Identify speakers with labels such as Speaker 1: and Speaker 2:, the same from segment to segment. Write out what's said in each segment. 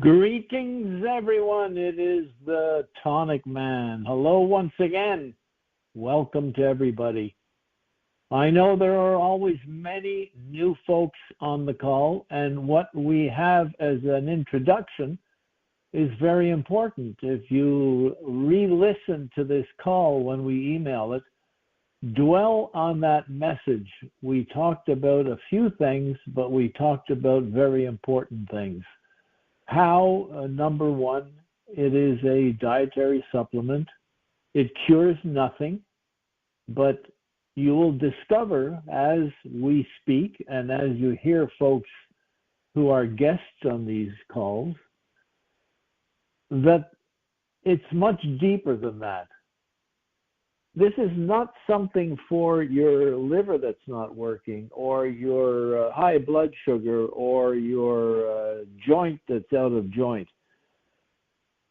Speaker 1: Greetings, everyone. It is the Tonic Man. Hello once again. Welcome to everybody. I know there are always many new folks on the call, and what we have as an introduction is very important. If you re-listen to this call when we email it, dwell on that message. We talked about a few things, but we talked about very important things. How, number one, it is a dietary supplement. It cures nothing, but you will discover as we speak and as you hear folks who are guests on these calls that it's much deeper than that. This is not something for your liver that's not working, or your high blood sugar, or your joint that's out of joint.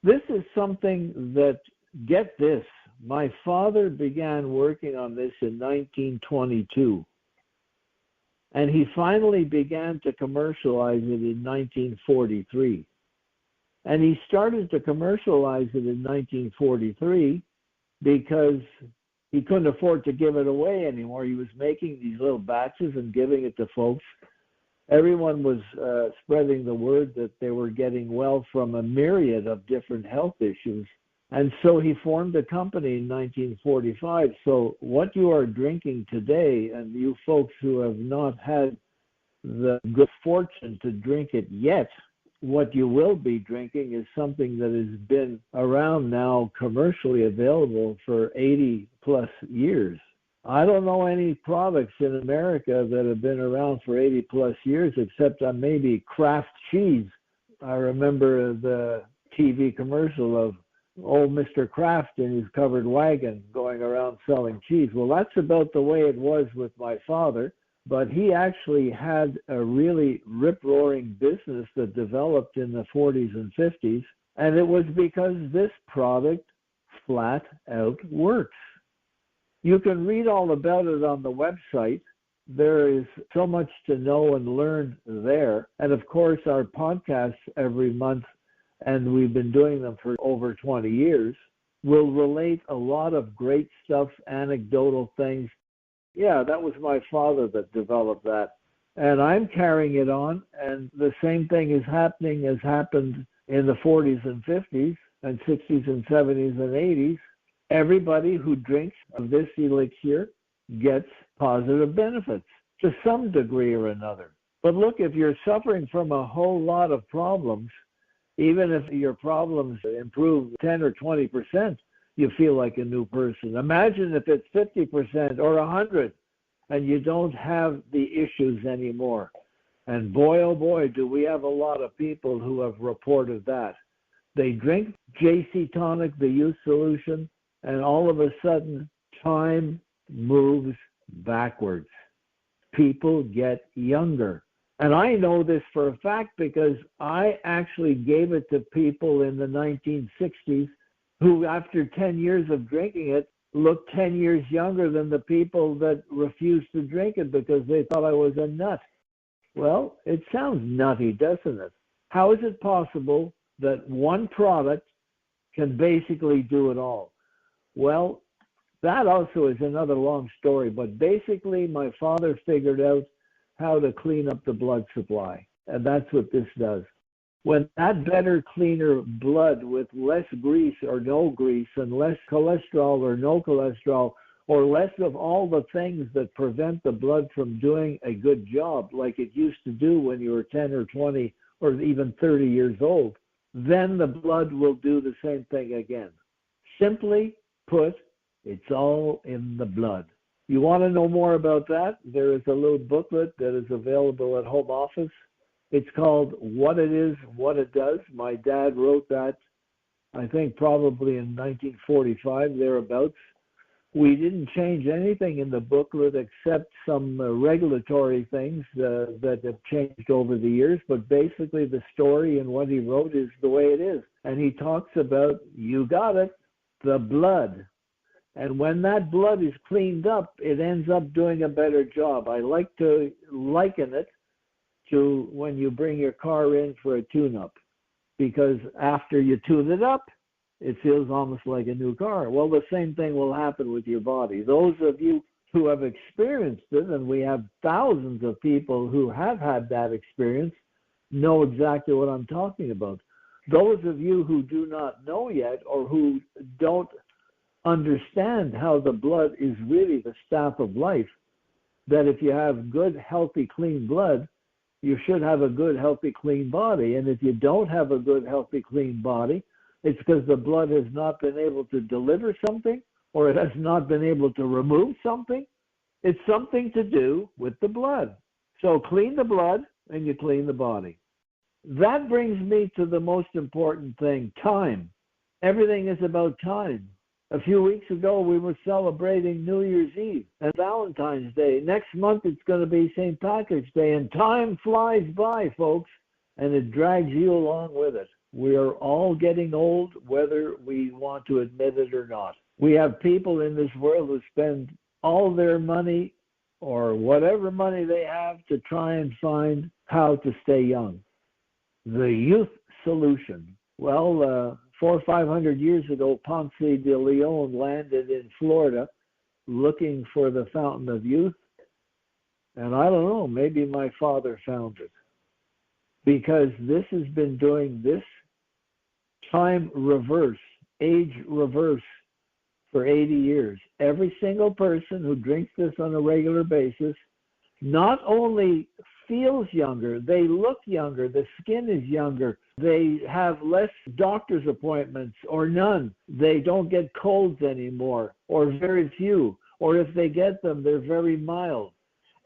Speaker 1: This is something that, get this, my father began working on this in 1922, and he finally began to commercialize it in 1943. And he started to commercialize it in 1943 because he couldn't afford to give it away anymore. He was making these little batches and giving it to folks. Everyone was spreading the word that they were getting well from a myriad of different health issues. And so he formed a company in 1945. So what you are drinking today, and you folks who have not had the good fortune to drink it yet, what you will be drinking is something that has been around now, commercially available for 80 plus years. I don't know any products in America that have been around for 80 plus years, except maybe Kraft cheese. I remember the TV commercial of old Mr. Kraft in his covered wagon going around selling cheese. Well, that's about the way it was with my father. But he actually had a really rip-roaring business that developed in the 40s and 50s, and it was because this product flat out works. You can read all about it on the website. There is so much to know and learn there. And of course, our podcasts every month, and we've been doing them for over 20 years, will relate a lot of great stuff, anecdotal things. Yeah, that was my father that developed that. And I'm carrying it on, and the same thing is happening as happened in the 40s and 50s and 60s and 70s and 80s. Everybody who drinks of this elixir gets positive benefits to some degree or another. But look, if you're suffering from a whole lot of problems, even if your problems improve 10 or 20%, you feel like a new person. Imagine if it's 50% or 100 and you don't have the issues anymore. And boy, oh boy, do we have a lot of people who have reported that. They drink JC Tonic, the youth solution, and all of a sudden, time moves backwards. People get younger. And I know this for a fact because I actually gave it to people in the 1960s who, after 10 years of drinking it, looked 10 years younger than the people that refused to drink it because they thought I was a nut. Well, it sounds nutty, doesn't it? How is it possible that one product can basically do it all? Well, that also is another long story, but basically my father figured out how to clean up the blood supply, and that's what this does. When that better, cleaner blood with less grease or no grease and less cholesterol or no cholesterol or less of all the things that prevent the blood from doing a good job like it used to do when you were 10 or 20 or even 30 years old, then the blood will do the same thing again. Simply put, it's all in the blood. You want to know more about that? There is a little booklet that is available at home office. It's called What It Is, What It Does. My dad wrote that, I think, probably in 1945, thereabouts. We didn't change anything in the booklet except some regulatory things that have changed over the years, but basically the story and what he wrote is the way it is. And he talks about, you got it, the blood. And when that blood is cleaned up, it ends up doing a better job. I like to liken it to when you bring your car in for a tune-up. because after you tune it up, it feels almost like a new car. Well, the same thing will happen with your body. Those of you who have experienced it, and we have thousands of people who have had that experience, know exactly what I'm talking about. Those of you who do not know yet, or who don't understand how the blood is really the staff of life, that if you have good, healthy, clean blood, you should have a good, healthy, clean body. And if you don't have a good, healthy, clean body, it's because the blood has not been able to deliver something, or it has not been able to remove something. It's something to do with the blood. So clean the blood and you clean the body. That brings me to the most important thing, time. Everything is about time. A few weeks ago, we were celebrating New Year's Eve and Valentine's Day. Next month, it's going to be St. Patrick's Day, and time flies by, folks, and it drags you along with it. We are all getting old, whether we want to admit it or not. We have people in this world who spend all their money or whatever money they have to try and find how to stay young. The youth solution. Well, 400 or 500 years ago, Ponce de Leon landed in Florida looking for the fountain of youth. And I don't know, maybe my father found it. Because this has been doing this time reverse, age reverse for 80 years. Every single person who drinks this on a regular basis not only feels younger, they look younger, the skin is younger, they have less doctor's appointments or none, they don't get colds anymore or very few, or if they get them, they're very mild.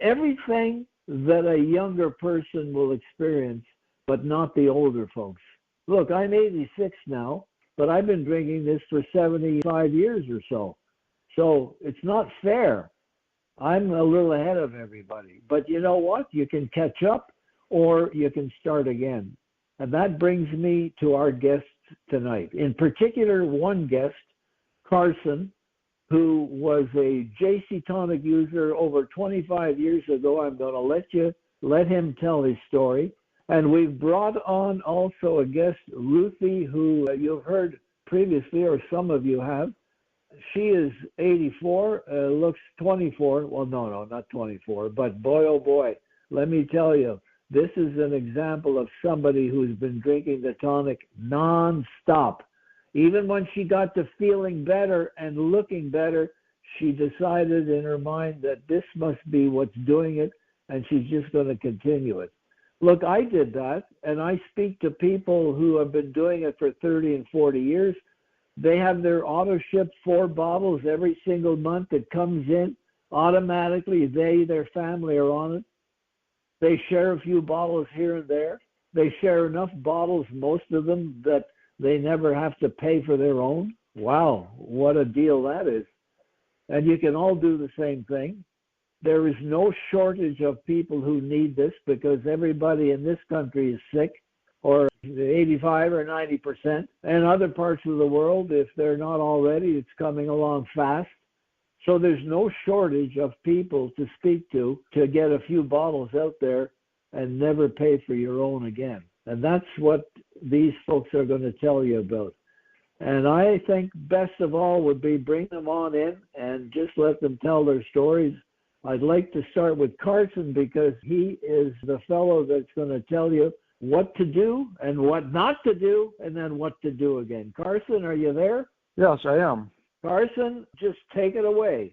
Speaker 1: Everything that a younger person will experience, but not the older folks. Look, I'm 86 now, but I've been drinking this for 75 years or so. So it's not fair. I'm a little ahead of everybody. But you know what? You can catch up or you can start again. And that brings me to our guests tonight. In particular, one guest, Carson, who was a JC Tonic user over 25 years ago. I'm going to let him tell his story. And we've brought on also a guest, Ruthie, who you've heard previously, or some of you have. She is 84, looks 24. Well, no, not 24. But boy, oh boy, let me tell you, this is an example of somebody who's been drinking the tonic non-stop. Even when she got to feeling better and looking better, she decided in her mind that this must be what's doing it, and she's just going to continue it. Look, I did that, and I speak to people who have been doing it for 30 and 40 years. They have their auto-ship 4 bottles every single month. It comes in automatically. Their family are on it. They share a few bottles here and there. They share enough bottles, most of them, that they never have to pay for their own. Wow, what a deal that is. And you can all do the same thing. There is no shortage of people who need this because everybody in this country is sick, or 85 or 90%. And other parts of the world, if they're not already, it's coming along fast. So there's no shortage of people to speak to get a few bottles out there and never pay for your own again. And that's what these folks are going to tell you about. And I think best of all would be bring them on in and just let them tell their stories. I'd like to start with Carson because he is the fellow that's going to tell you what to do and what not to do and then what to do again. Carson, are you there?
Speaker 2: Yes, I am.
Speaker 1: Carson, just take it away.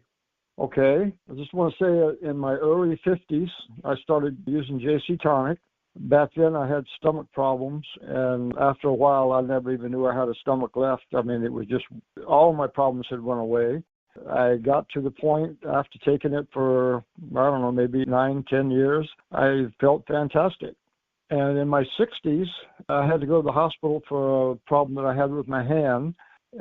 Speaker 2: Okay. I just want to say in my early 50s, I started using JC Tonic. Back then, I had stomach problems, and after a while, I never even knew I had a stomach left. I mean, it was just all my problems had run away. I got to the point after taking it for, I don't know, maybe 9-10 years, I felt fantastic. And in my 60s, I had to go to the hospital for a problem that I had with my hand.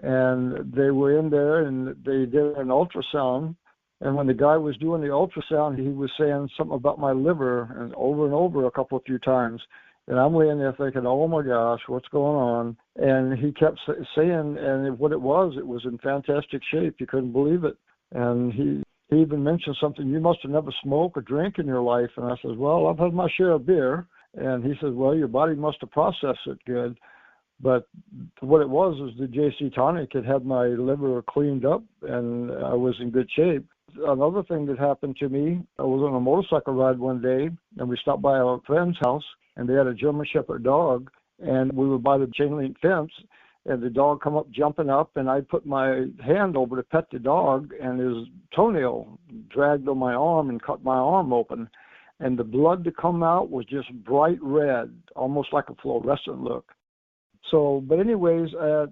Speaker 2: And they were in there and they did an ultrasound. And when the guy was doing the ultrasound, he was saying something about my liver and over a few times. And I'm laying there thinking, oh my gosh, what's going on? And he kept saying, and what it was in fantastic shape. You couldn't believe it. And he even mentioned something, you must have never smoked or drank in your life. And I said, well, I've had my share of beer. And he said, well, your body must have processed it good. But what it was is the JC Tonic had my liver cleaned up, and I was in good shape. Another thing that happened to me, I was on a motorcycle ride one day, and we stopped by a friend's house, and they had a German Shepherd dog, and we were by the chain link fence, and the dog come up jumping up, and I put my hand over to pet the dog, and his toenail dragged on my arm and cut my arm open. And the blood to come out was just bright red, almost like a fluorescent look. So, but anyways, at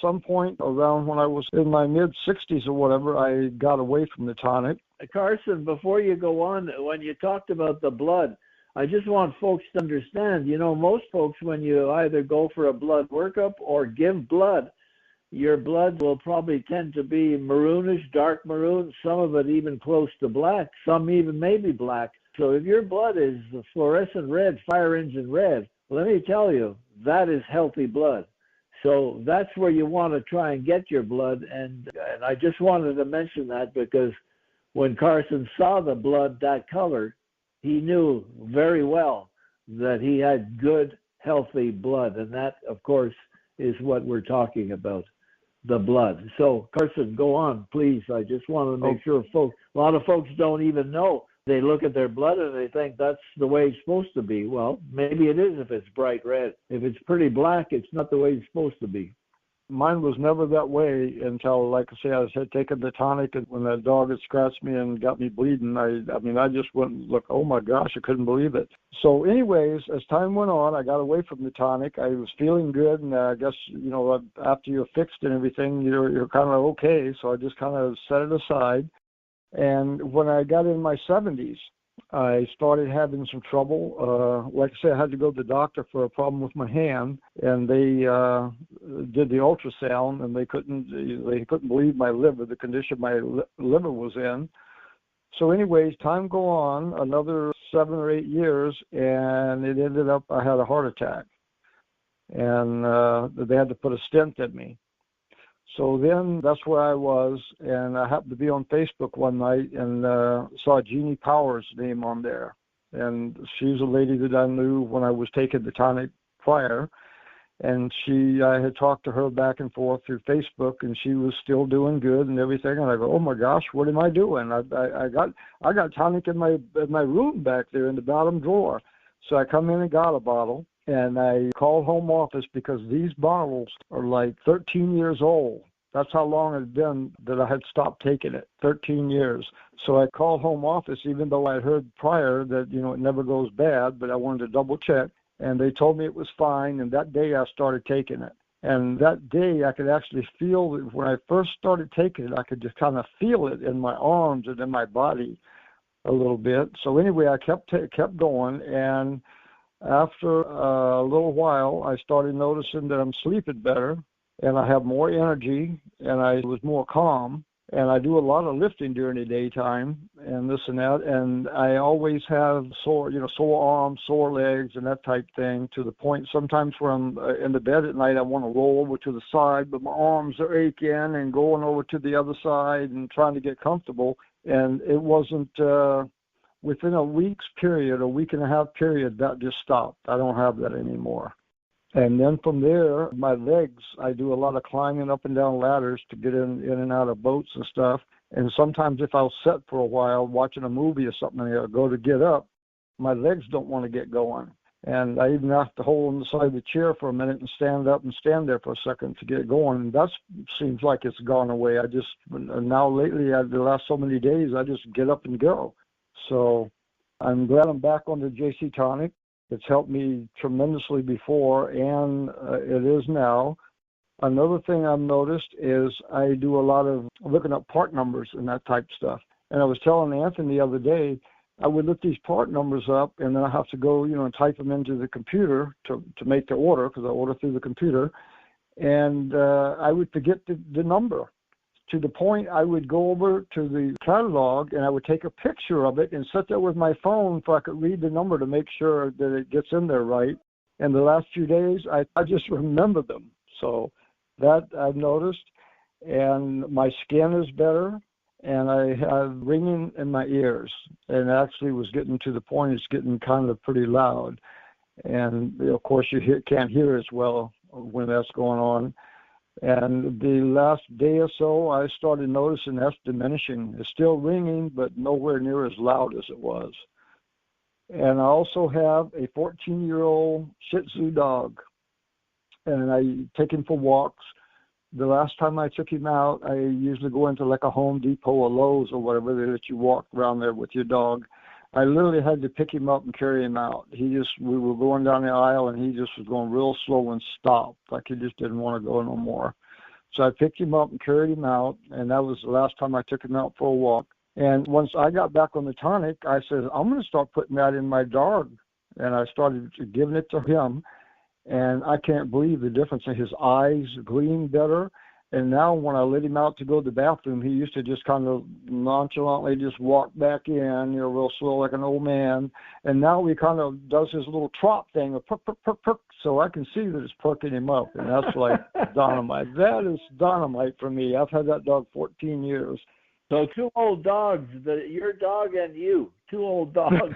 Speaker 2: some point around when I was in my mid-60s or whatever, I got away from the tonic.
Speaker 1: Carson, before you go on, when you talked about the blood, I just want folks to understand, most folks, when you either go for a blood workup or give blood, your blood will probably tend to be maroonish, dark maroon, some of it even close to black, some even maybe black. So if your blood is fluorescent red, fire engine red, let me tell you, that is healthy blood. So that's where you want to try and get your blood. And I just wanted to mention that because when Carson saw the blood that color, he knew very well that he had good, healthy blood. And that, of course, is what we're talking about, the blood. So, Carson, go on, please. I just want to make sure a lot of folks don't even know. They look at their blood and they think that's the way it's supposed to be. Well, maybe it is if it's bright red. If it's pretty black, it's not the way it's supposed to be.
Speaker 2: Mine was never that way until, like I say, I had taken the tonic, and when that dog had scratched me and got me bleeding, I just went and looked, oh my gosh, I couldn't believe it. So anyways, as time went on, I got away from the tonic. I was feeling good, and I guess, after you're fixed and everything, you're kind of okay. So I just kind of set it aside. And when I got in my 70s, I started having some trouble. Like I said, I had to go to the doctor for a problem with my hand, and they did the ultrasound, and they couldn't believe my liver, the condition my liver was in. So anyways, time go on, another 7 or 8 years, and it ended up I had a heart attack, and they had to put a stent in me. So then that's where I was, and I happened to be on Facebook one night and saw Jeannie Powers' name on there. And she's a lady that I knew when I was taking the tonic prior. And I had talked to her back and forth through Facebook, and she was still doing good and everything. And I go, oh my gosh, what am I doing? I got tonic in my room back there in the bottom drawer. So I come in and got a bottle. And I called home office because these bottles are like 13 years old. That's how long it had been that I had stopped taking it, 13 years. So I called home office, even though I heard prior that, it never goes bad, but I wanted to double check. And they told me it was fine. And that day I started taking it. And that day I could actually feel that when I first started taking it, I could just kind of feel it in my arms and in my body a little bit. So anyway, I kept going, and after a little while, I started noticing that I'm sleeping better, and I have more energy, and I was more calm, and I do a lot of lifting during the daytime, and this and that, and I always have sore arms, sore legs, and that type thing, to the point sometimes when I'm in the bed at night, I want to roll over to the side, but my arms are aching and going over to the other side and trying to get comfortable, and it wasn't within a week and a half period, that just stopped. I don't have that anymore. And then from there, my legs, I do a lot of climbing up and down ladders to get in and out of boats and stuff. And sometimes if I'll sit for a while watching a movie or something, and I'll go to get up, my legs don't want to get going. And I even have to hold on the side of the chair for a minute and stand up and stand there for a second to get going. And that seems like it's gone away. Now lately, the last so many days, I just get up and go. So I'm glad I'm back on the JC Tonic. It's helped me tremendously before, and it is now. Another thing I've noticed is I do a lot of looking up part numbers and that type of stuff. And I was telling Anthony the other day, I would look these part numbers up, and then I have to go, and type them into the computer to make the order, because I order through the computer. And I would forget the number, to the point I would go over to the catalog and I would take a picture of it and sit there with my phone so I could read the number to make sure that it gets in there right. And the last few days, I just remember them. So that I've noticed. And my skin is better, and I have ringing in my ears. And actually was getting to the point it's getting kind of pretty loud. And, of course, you can't hear as well when that's going on. And the last day or so, I started noticing that's diminishing. It's still ringing, but nowhere near as loud as it was. And I also have a 14-year-old Shih Tzu dog, and I take him for walks. The last time I took him out, I usually go into like a Home Depot or Lowe's or whatever. They let you walk around there with your dog. I literally had to pick him up and carry him out. We were going down the aisle, and he just was going real slow and stopped, like he just didn't want to go no more. So I picked him up and carried him out, and that was the last time I took him out for a walk. And once I got back on the tonic, I said, I'm going to start putting that in my dog. And I started giving it to him, and I can't believe the difference in his eyes gleam better. And now when I let him out to go to the bathroom, he used to just kind of nonchalantly just walk back in, real slow like an old man. And now he kind of does his little trot thing, a perk, perk, perk, perk. So I can see that it's perking him up, and that's like dynamite. That is dynamite for me. I've had that dog 14 years.
Speaker 1: So 2 old dogs, your dog and you, 2 old dogs.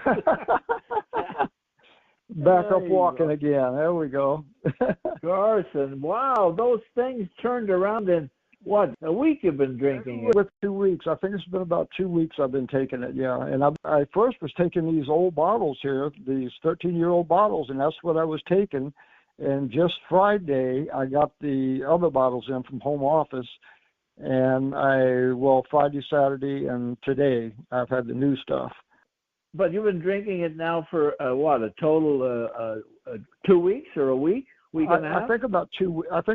Speaker 2: Back up walking again. There we go.
Speaker 1: Carson, wow, those things turned around in, what, a week you've been drinking it?
Speaker 2: With 2 weeks. I think it's been about 2 weeks I've been taking it, yeah. And I first was taking these old bottles here, these 13-year-old bottles, and that's what I was taking. And just Friday, I got the other bottles in from home office. And Friday, Saturday, and today, I've had the new stuff.
Speaker 1: But you've been drinking it now for a total 2 weeks or a week? Week and a half?
Speaker 2: I think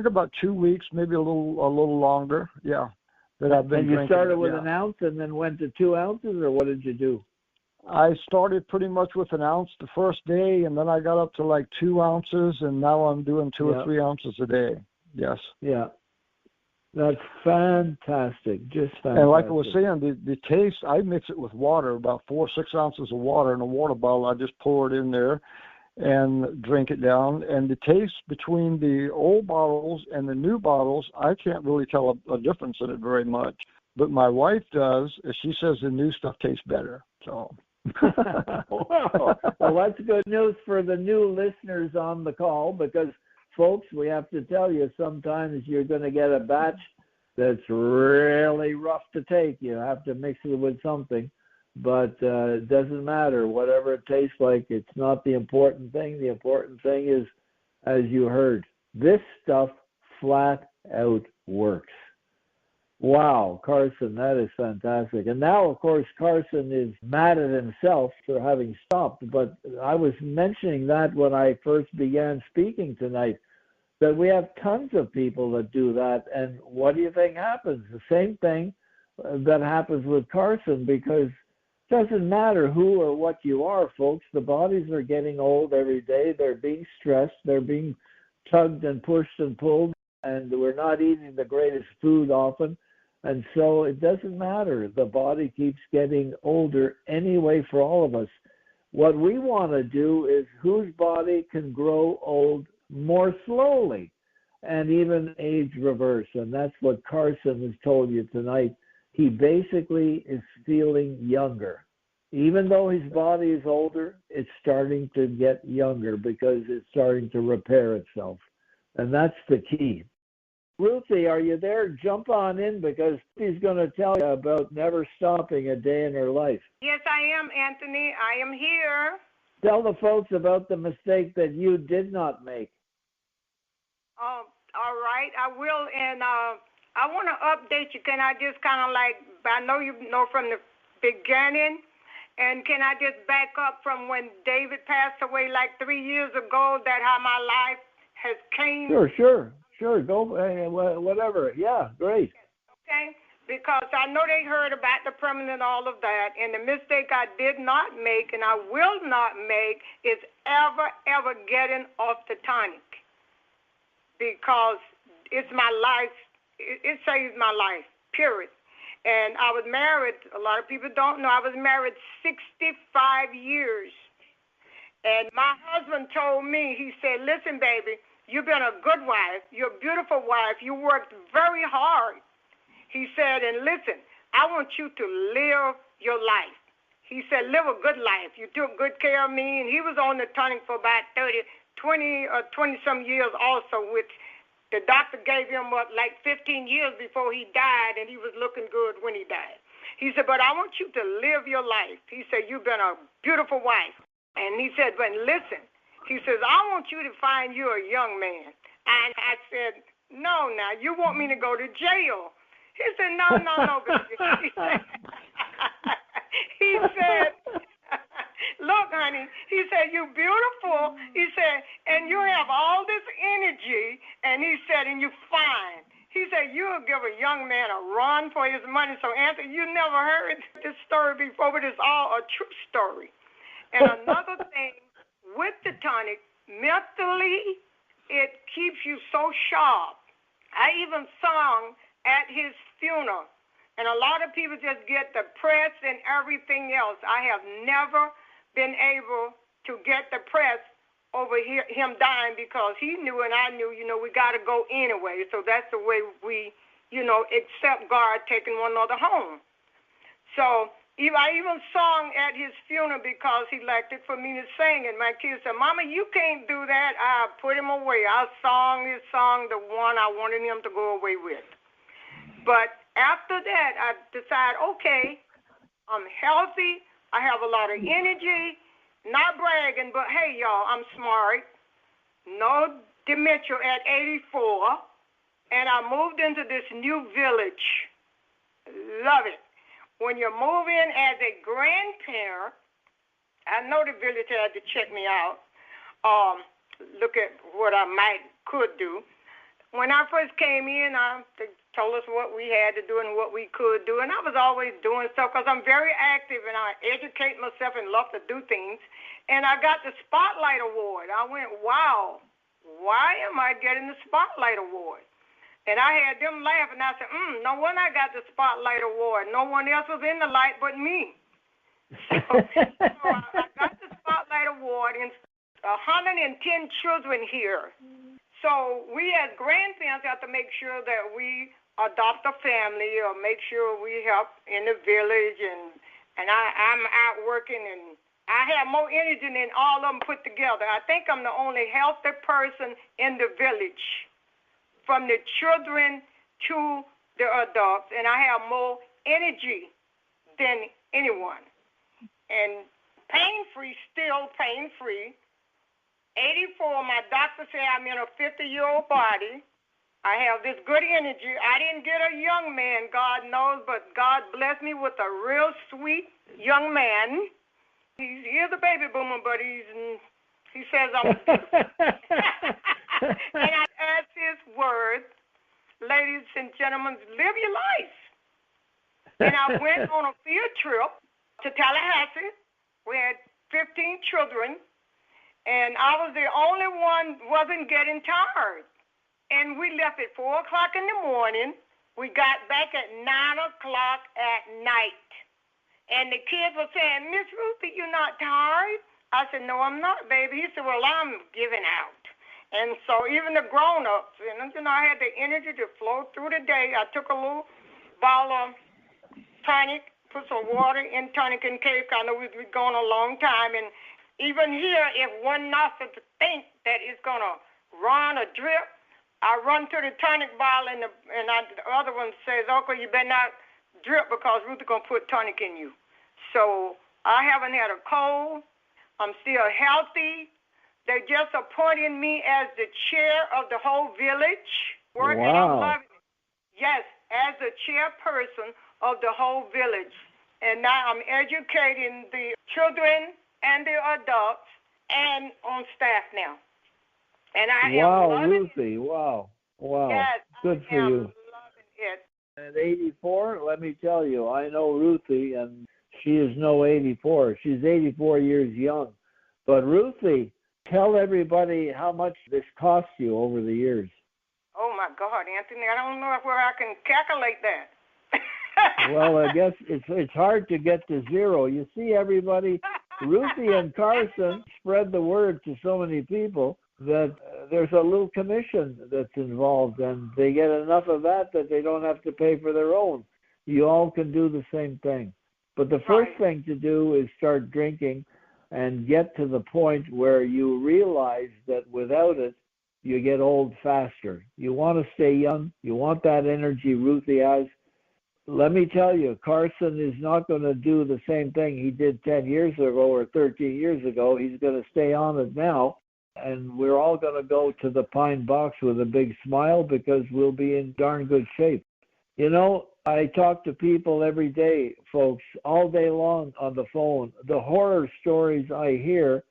Speaker 2: about 2 weeks, maybe a little longer. Yeah, that I've been drinking.
Speaker 1: And you started with an ounce and then went to 2 ounces, or what did you do?
Speaker 2: I started pretty much with an ounce the first day, and then I got up to like 2 ounces, and now I'm doing 2 or 3 ounces a day. Yes. Yeah.
Speaker 1: That's fantastic, just fantastic.
Speaker 2: And like I was saying, the taste, I mix it with water, about 4 or 6 ounces of water in a water bottle. I just pour it in there and drink it down. And the taste between the old bottles and the new bottles, I can't really tell a difference in it very much. But my wife does, and she says the new stuff tastes better. So.
Speaker 1: Well, that's good news for the new listeners on the call, because folks, we have to tell you, sometimes you're going to get a batch that's really rough to take. You have to mix it with something, but it doesn't matter. Whatever it tastes like, it's not the important thing. The important thing is, as you heard, this stuff flat out works. Wow, Carson, that is fantastic. And now, of course, Carson is mad at himself for having stopped. But I was mentioning that when I first began speaking tonight, that we have tons of people that do that. And what do you think happens? The same thing that happens with Carson, because it doesn't matter who or what you are, folks. The bodies are getting old every day. They're being stressed. They're being tugged and pushed and pulled. And we're not eating the greatest food often. And so it doesn't matter. The body keeps getting older anyway for all of us. What we want to do is whose body can grow old more slowly and even age reverse. And that's what Carson has told you tonight. He basically is feeling younger. Even though his body is older, it's starting to get younger because it's starting to repair itself. And that's the key. Ruthie, are you there? Jump on in, because he's going to tell you about never stopping a day in her life.
Speaker 3: Yes, I am, Anthony. I am here.
Speaker 1: Tell the folks about the mistake that you did not make.
Speaker 3: Oh, all right. I will. And I want to update you. Can I just kind of I know you know from the beginning, and can I just back up from when David passed away 3 years ago, that how my life has changed?
Speaker 1: Sure, go, whatever. Yeah, great.
Speaker 3: Okay, because I know they heard about the permanent, all of that, and the mistake I did not make, and I will not make, is ever getting off the tonic, because it's my life. It saves my life, period. And I was married, a lot of people don't know, I was married 65 years. And my husband told me, he said, listen, baby, you've been a good wife. You're a beautiful wife. You worked very hard. He said, and listen, I want you to live your life. He said, live a good life. You took good care of me. And he was on the tonic for about 20 or 20-some years also, which the doctor gave him, like 15 years before he died, and he was looking good when he died. He said, but I want you to live your life. He said, you've been a beautiful wife. And he said, but listen, he says, I want you to find you a young man. And I said, no, now, you want me to go to jail. He said, no, baby. He said, look, honey, he said, you're beautiful. He said, and you have all this energy. And he said, and you're fine. He said, you'll give a young man a run for his money. So, Anthony, you never heard this story before, but it's all a true story. And another thing with the tonic, mentally, it keeps you so sharp. I even sung at his funeral, and a lot of people just get depressed and everything else. I have never been able to get depressed over him dying because he knew and I knew, we got to go anyway. So that's the way we, accept God taking one another home. So I even sung at his funeral because he liked it for me to sing. And my kids said, Mama, you can't do that. I put him away. I sung his song, the one I wanted him to go away with. But after that, I decided, okay, I'm healthy. I have a lot of energy. Not bragging, but hey, y'all, I'm smart. No dementia at 84. And I moved into this new village. Love it. When you move in as a grandparent, I know the village had to check me out, look at what I could do. When I first came in, they told us what we had to do and what we could do, and I was always doing stuff because I'm very active and I educate myself and love to do things. And I got the Spotlight Award. I went, wow, why am I getting the Spotlight Award? And I had them laughing. I said, no wonder I got the Spotlight Award. No one else was in the light but me. So I got the Spotlight Award, and 110 children here. So we as grandparents have to make sure that we adopt a family or make sure we help in the village. And I'm out working, and I have more energy than all of them put together. I think I'm the only healthy person in the village, from the children to the adults, and I have more energy than anyone. And pain-free, still pain-free. 84, my doctor said I'm in a 50-year-old body. I have this good energy. I didn't get a young man, God knows, but God blessed me with a real sweet young man. He is a baby boomer, but he says I'm and I ask his words, ladies and gentlemen, live your life. And I went on a field trip to Tallahassee. We had 15 children. And I was the only one wasn't getting tired. And we left at 4 o'clock in the morning. We got back at 9 o'clock at night. And the kids were saying, Miss Ruthie, you're not tired? I said, no, I'm not, baby. He said, well, I'm giving out. And so even the grown-ups, I had the energy to flow through the day. I took a little bottle of tonic, put some water in tonic and cake. I know we've been going a long time. And even here, if one not to think that it's going to run or drip, I run to the tonic bottle, and the other one says, okay, you better not drip because Ruthie's going to put tonic in you. So I haven't had a cold. I'm still healthy. They just appointed me as the chair of the whole village.
Speaker 1: Wow.
Speaker 3: And I'm loving it. Yes, as the chairperson of the whole village. And now I'm educating the children and the adults and on staff now. And I am loving
Speaker 1: Ruthie,
Speaker 3: it.
Speaker 1: Wow.
Speaker 3: Yes,
Speaker 1: Good for you.
Speaker 3: I am loving it.
Speaker 1: At 84, let me tell you, I know Ruthie, and she is no 84. She's 84 years young. But Ruthie, tell everybody how much this cost you over the years.
Speaker 3: Oh, my God, Anthony, I don't know where I can calculate that.
Speaker 1: Well, I guess it's hard to get to zero. You see, everybody, Ruthie and Carson spread the word to so many people that there's a little commission that's involved, and they get enough of that they don't have to pay for their own. You all can do the same thing. But the first thing to do is start drinking and get to the point where you realize that without it, you get old faster. You want to stay young. You want that energy Ruthie has. Let me tell you, Carson is not going to do the same thing he did 10 years ago or 13 years ago. He's going to stay on it now. And we're all going to go to the Pine Box with a big smile because we'll be in darn good shape. You know, I talk to people every day, folks, all day long on the phone. The horror stories I hear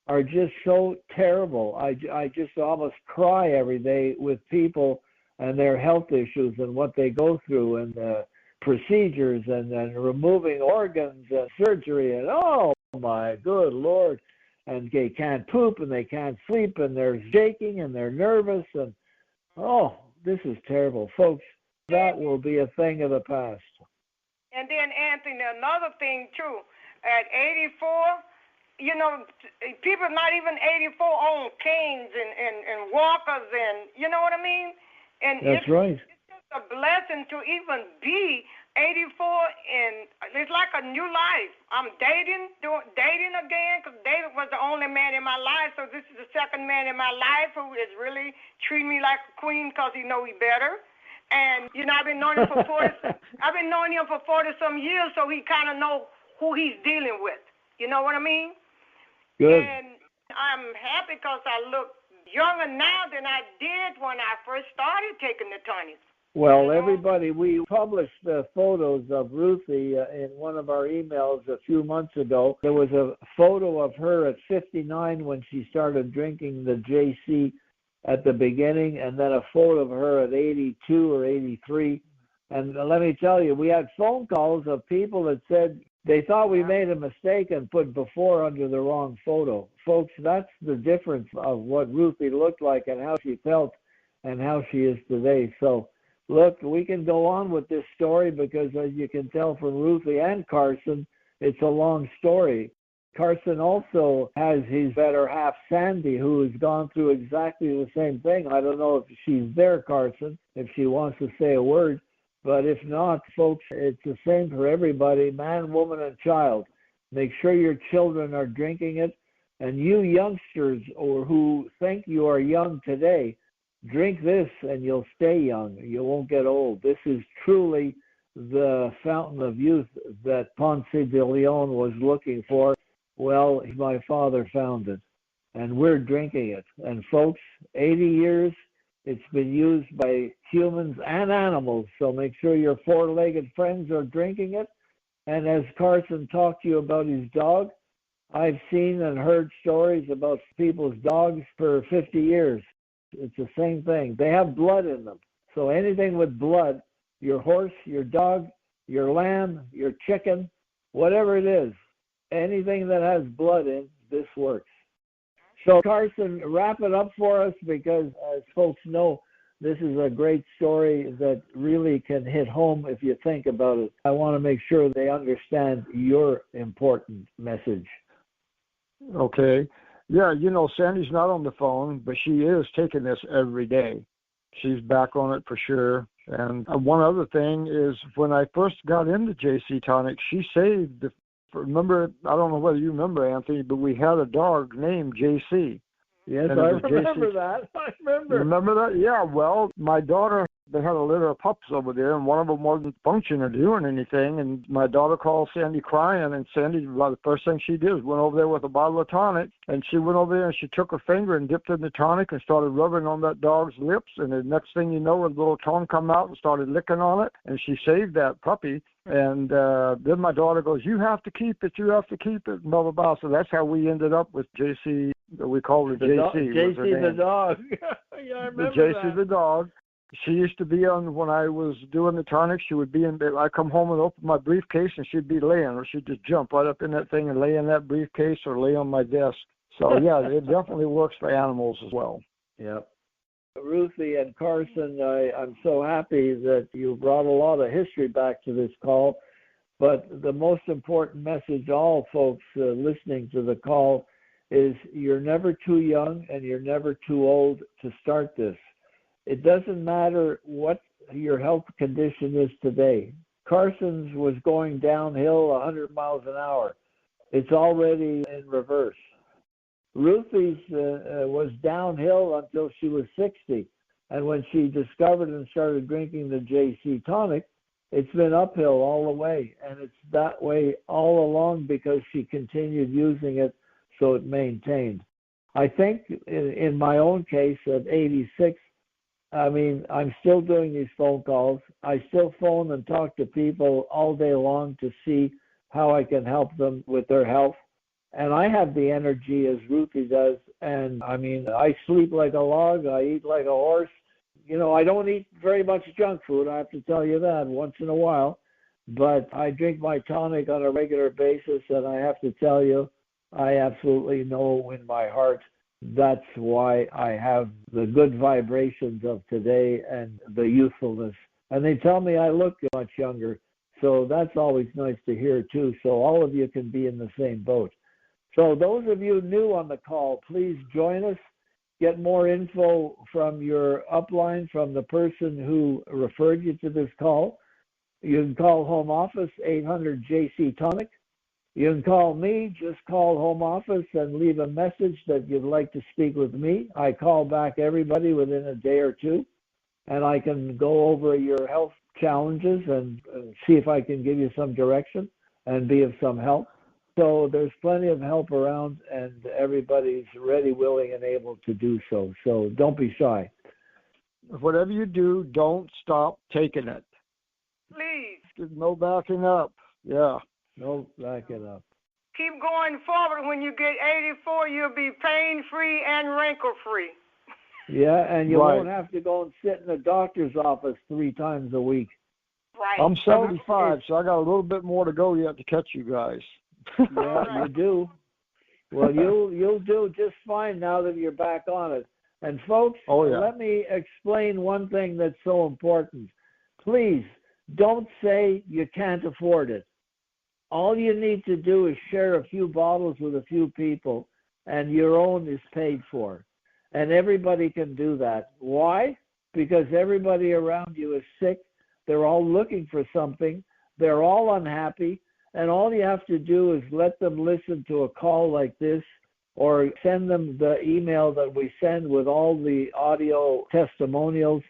Speaker 1: are just so terrible. I just almost cry every day with people and their health issues and what they go through and procedures and removing organs and surgery and oh my good Lord. And they can't poop and they can't sleep and they're shaking and they're nervous and oh, this is terrible. Folks, that will be a thing of the past.
Speaker 3: And then, Anthony, another thing, too, at 84, you know, people not even 84 own canes and walkers and, you know what I mean? And
Speaker 1: that's right.
Speaker 3: It's just a blessing to even be 84, and it's like a new life. I'm dating again because David was the only man in my life, so this is the second man in my life who is really treating me like a queen because he know he better. And, you know, I've been knowing him for 40 some years, so he kind of know who he's dealing with. You know what I mean?
Speaker 1: Good.
Speaker 3: And I'm happy because I look younger now than I did when I first started taking the tonics.
Speaker 1: Well, everybody, we published photos of Ruthie in one of our emails a few months ago. There was a photo of her at 59 when she started drinking the JC at the beginning, and then a photo of her at 82 or 83. And let me tell you, we had phone calls of people that said they thought we made a mistake and put before under the wrong photo. Folks, that's the difference of what Ruthie looked like and how she felt and how she is today. So, look, we can go on with this story because, as you can tell from Ruthie and Carson, it's a long story. Carson also has his better half, Sandy, who has gone through exactly the same thing. I don't know if she's there, Carson, if she wants to say a word. But if not, folks, it's the same for everybody, man, woman, and child. Make sure your children are drinking it. And you youngsters or who think you are young today, drink this and you'll stay young. You won't get old. This is truly the fountain of youth that Ponce de Leon was looking for. Well, my father found it, and we're drinking it. And folks, 80 years, it's been used by humans and animals, so make sure your four-legged friends are drinking it. And as Carson talked to you about his dog, I've seen and heard stories about people's dogs for 50 years. It's the same thing. They have blood in them. So anything with blood, your horse, your dog, your lamb, your chicken, whatever it is, anything that has blood in, this works. So Carson, wrap it up for us because as folks know, this is a great story that really can hit home if you think about it. I want to make sure they understand your important message.
Speaker 2: Okay. Yeah, you know, Sandy's not on the phone, but she is taking this every day. She's back on it for sure. And one other thing is when I first got into JC Tonic, she saved the, remember, I don't know whether you remember, Anthony, but we had a dog named JC.
Speaker 1: Yes, I remember that. I remember.
Speaker 2: Remember that? Yeah, well, my daughter, they had a litter of pups over there, and one of them wasn't functioning or doing anything, and my daughter called Sandy crying, and Sandy, well, the first thing she did was went over there with a bottle of tonic, and she went over there and she took her finger and dipped it in the tonic and started rubbing on that dog's lips, and the next thing you know, a little tongue come out and started licking on it, and she saved that puppy. And then my daughter goes, you have to keep it, and blah, blah, blah. So that's how we ended up with JC. We called her JC.
Speaker 1: JC the dog. Yeah, I remember
Speaker 2: JC
Speaker 1: that.
Speaker 2: the dog. She used to be on, when I was doing the tonic, she would be in bed. I'd come home and open my briefcase, and she'd be laying, or she'd just jump right up in that thing and lay in that briefcase or lay on my desk. So, yeah, it definitely works for animals as well.
Speaker 1: Yep. Ruthie and Carson, I'm so happy that you brought a lot of history back to this call. But the most important message, all folks listening to the call, is you're never too young and you're never too old to start this. It doesn't matter what your health condition is today. Carson's was going downhill 100 miles an hour. It's already in reverse. Ruthie's was downhill until she was 60. And when she discovered and started drinking the JC Tonic, it's been uphill all the way. And it's that way all along because she continued using it, so it maintained. I think in my own case at 86, I mean, I'm still doing these phone calls. I still phone and talk to people all day long to see how I can help them with their health. And I have the energy as Ruthie does. And I mean, I sleep like a log. I eat like a horse. You know, I don't eat very much junk food. I have to tell you that once in a while. But I drink my tonic on a regular basis. And I have to tell you, I absolutely know in my heart that's why I have the good vibrations of today and the youthfulness. And they tell me I look much younger. So that's always nice to hear, too. So all of you can be in the same boat. So those of you new on the call, please join us. Get more info from your upline, from the person who referred you to this call. You can call home office, 800 JC Tonic. You can call me, just call home office and leave a message that you'd like to speak with me. I call back everybody within a day or two, and I can go over your health challenges and see if I can give you some direction and be of some help. So there's plenty of help around, and everybody's ready, willing, and able to do so. So don't be shy.
Speaker 2: Whatever you do, don't stop taking it.
Speaker 3: Please.
Speaker 2: No backing up. Yeah.
Speaker 1: No backing up.
Speaker 3: Keep going forward. When you get 84, you'll be pain-free and wrinkle-free.
Speaker 1: Yeah, and you won't have to go and sit in the doctor's office 3 times a week.
Speaker 3: Right.
Speaker 2: I'm 75, so I got a little bit more to go yet to catch you guys.
Speaker 1: Yeah, you do. Well, you'll do just fine now that you're back on it. And folks, let me explain one thing that's so important. Please, don't say you can't afford it. All you need to do is share a few bottles with a few people, and your own is paid for. And everybody can do that. Why? Because everybody around you is sick. They're all looking for something. They're all unhappy. And all you have to do is let them listen to a call like this, or send them the email that we send with all the audio testimonials.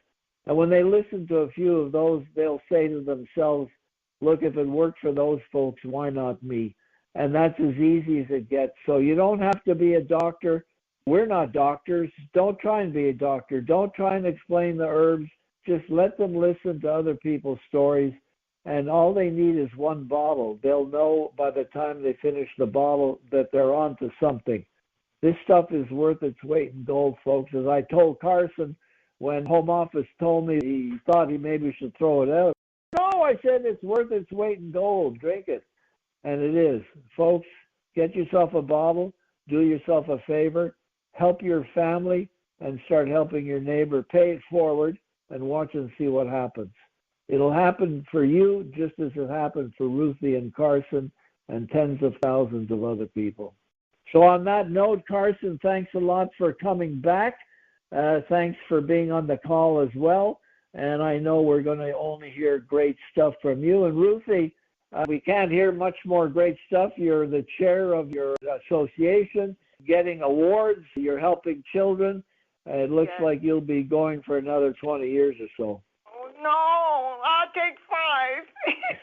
Speaker 1: And when they listen to a few of those, they'll say to themselves, look, if it worked for those folks, why not me? And that's as easy as it gets. So you don't have to be a doctor. We're not doctors. Don't try and be a doctor. Don't try and explain the herbs. Just let them listen to other people's stories. And all they need is one bottle. They'll know by the time they finish the bottle that they're on to something. This stuff is worth its weight in gold, folks. As I told Carson when home office told me he thought he maybe should throw it out. No, I said it's worth its weight in gold. Drink it. And it is. Folks, get yourself a bottle. Do yourself a favor. Help your family and start helping your neighbor. Pay it forward and watch and see what happens. It'll happen for you just as it happened for Ruthie and Carson and tens of thousands of other people. So on that note, Carson, thanks a lot for coming back. Thanks for being on the call as well. And I know we're going to only hear great stuff from you. And Ruthie, we can't hear much more great stuff. You're the chair of your association, getting awards. You're helping children. It looks like you'll be going for another 20 years or so.
Speaker 3: Oh, no, I'll take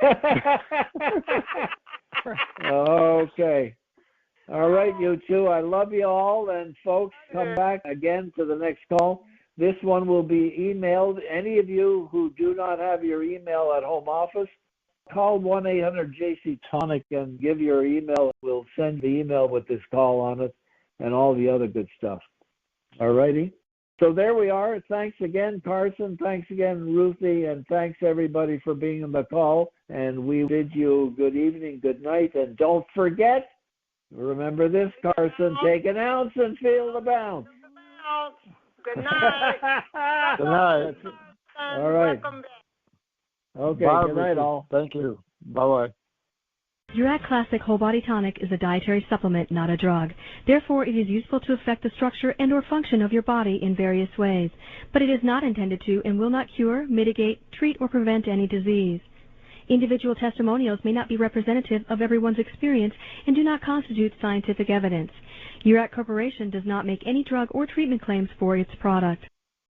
Speaker 3: 5.
Speaker 1: Okay. All right, you two. I love you all. And folks, come back again to the next call. This one will be emailed. Any of you who do not have your email at home office, call 1-800-JC-TONIC and give your email. We'll send the email with this call on it and all the other good stuff. All righty? So there we are. Thanks again, Carson. Thanks again, Ruthie. And thanks, everybody, for being on the call. And we bid you good evening, good night. And don't forget, remember this, Carson, take an ounce and feel the bounce.
Speaker 3: Good night.
Speaker 2: Good night.
Speaker 1: All right. Okay,
Speaker 2: Bye,
Speaker 1: good night, all.
Speaker 2: Thank you. Bye-bye.
Speaker 4: Jurak Classic Whole Body Tonic is a dietary supplement, not a drug. Therefore, it is useful to affect the structure and or function of your body in various ways. But it is not intended to and will not cure, mitigate, treat, or prevent any disease. Individual testimonials may not be representative of everyone's experience and do not constitute scientific evidence. Jurak Corporation does not make any drug or treatment claims for its product.